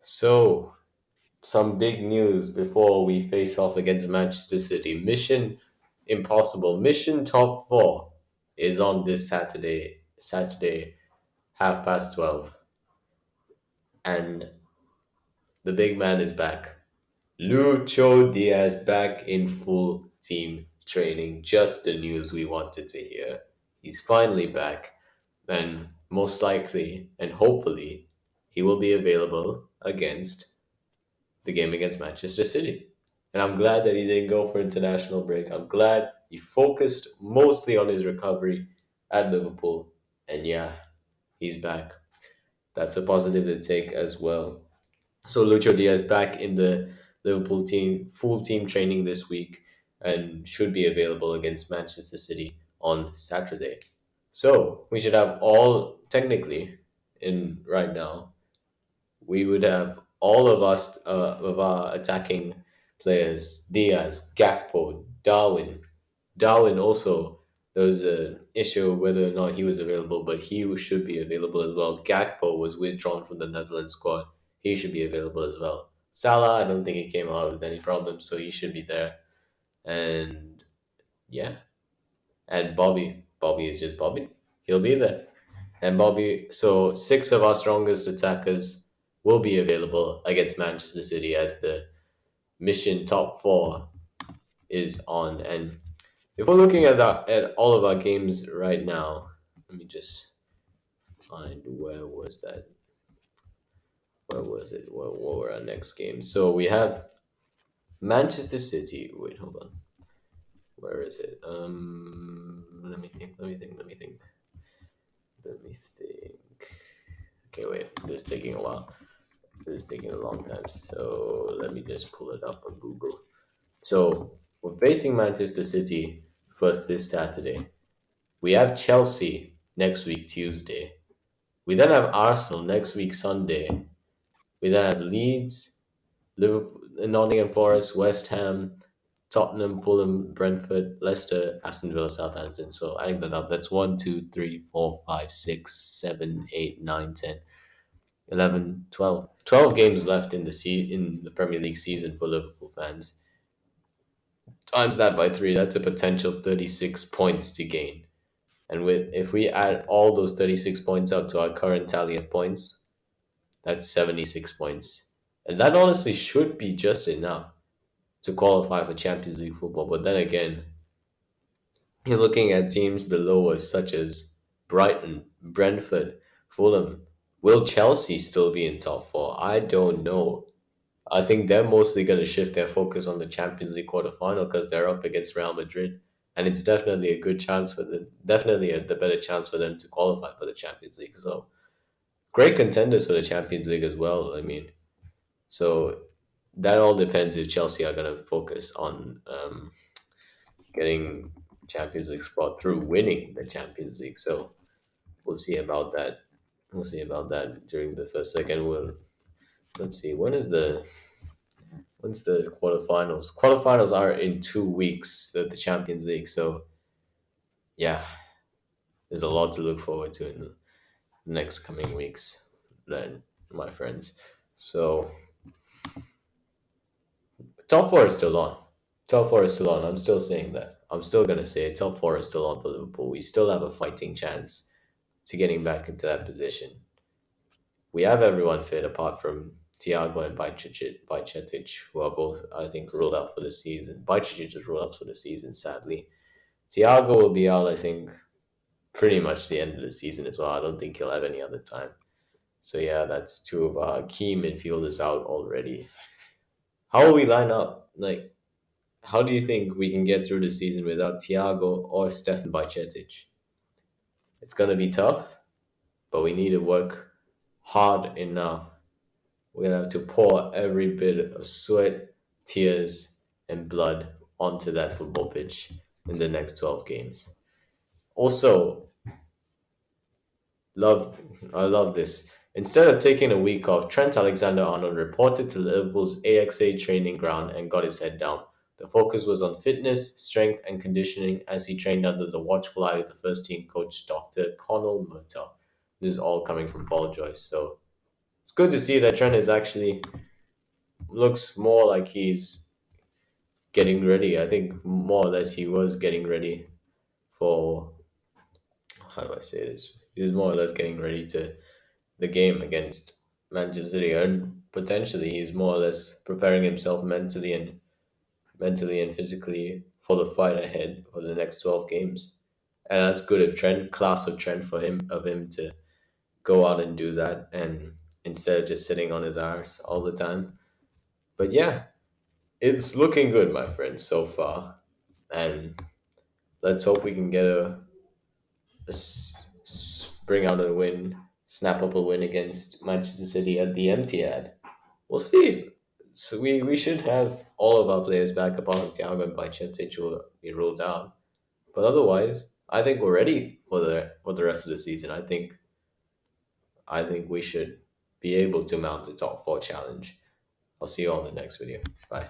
So, some big news before we face off against Manchester City. Mission Impossible, Mission Top 4 is on this Saturday, 12:30. And the big man is back. Lucho Diaz back in full team training. Just the news we wanted to hear. He's finally back, and most likely and hopefully, he will be available against the game against Manchester City. And I'm glad that he didn't go for international break. I'm glad he focused mostly on his recovery at Liverpool. And yeah, he's back. That's a positive to take as well. So Lucho Diaz back in the Liverpool team, full team training this week, and should be available against Manchester City on Saturday. So we should have all technically in right now we would have all of us of our attacking players: Diaz, Gakpo, Darwin. Darwin also there was an issue whether or not he was available, but he should be available as well. Gakpo was withdrawn from the Netherlands squad; he should be available as well. Salah, I don't think he came out with any problems, so he should be there. And yeah, and Bobby is just Bobby. He'll be there. And Bobby, so six of our strongest attackers will be available against Manchester City as the mission top four is on. And if we're looking at at all of our games right now, let me just find where was that? Where was it? What were our next games? So we have Manchester City. Wait, hold on. Where is it? Let me think. Let me think. Let me think. Let me think. Okay, wait. This is taking a while. This is taking a long time. So let me just pull it up on Google. So we're facing Manchester City first this Saturday. We have Chelsea next week, Tuesday. We then have Arsenal next week, Sunday. We then have Leeds, Liverpool, Nottingham Forest, West Ham, Tottenham, Fulham, Brentford, Leicester, Aston Villa, Southampton. So adding that up, that's 1, 2, 3, 4, 5, 6, 7, 8, 9, 10. 11, 12. 12 games left in in the Premier League season for Liverpool fans. Times that by 3, that's a potential 36 points to gain. And with if we add all those 36 points up to our current tally of points, that's 76 points. And that honestly should be just enough to qualify for Champions League football. But then again, you're looking at teams below us such as Brighton, Brentford, Fulham. Will Chelsea still be in top 4? I don't know. I think they're mostly going to shift their focus on the Champions League quarterfinal because they're up against Real Madrid, and it's definitely a good chance for them. Definitely the better chance for them to qualify for the Champions League. So great contenders for the Champions League as well. I mean, so that all depends if Chelsea are going to focus on getting Champions League spot through winning the Champions League. So we'll see about that. We'll see about that during the first second. We'll let's see when's the quarterfinals? Quarterfinals are in 2 weeks, the Champions League. So, yeah, there's a lot to look forward to in the next coming weeks, then, my friends. So, top four is still on. Top four is still on. I'm still saying that. I'm still going to say it. Top four is still on for Liverpool. We still have a fighting chance to getting back into that position. We have everyone fit apart from Thiago and Bajcetic, who are both, I think, ruled out for the season. Bajcetic is ruled out for the season, sadly. Thiago will be out, I think, pretty much the end of the season as well. I don't think he'll have any other time. So yeah, that's two of our key midfielders out already. How will we line up? Like, how do you think we can get through the season without Thiago or Stefan Bajcetic? It's gonna be tough, but we need to work hard enough. We're gonna have to pour every bit of sweat, tears, and blood onto that football pitch in the next 12 games. Also, Love, I love this. Instead of taking a week off, Trent Alexander-Arnold reported to Liverpool's AXA training ground and got his head down. The focus was on fitness, strength, and conditioning as he trained under the watchful eye of the first team coach, Dr. Connell Murtaugh. This is all coming from Paul Joyce. So, It's good to see that Trent is actually looks more like he's getting ready. I think more or less he was getting ready for, how do I say this? He was more or less getting ready to the game against Manchester City, and potentially he's more or less preparing himself mentally and physically for the fight ahead for the next 12 games. And that's good of Trent, class of Trent for him of him to go out and do that, and instead of just sitting on his arse all the time. But yeah, it's looking good, my friends, so far. And let's hope we can get bring out a win, snap up a win against Manchester City at the Etihad. We'll see. So we should have all of our players back apart from Thiago and Bajcetic will be ruled out. But otherwise, I think we're ready for the rest of the season. I think we should be able to mount the top four challenge. I'll see you on the next video. Bye.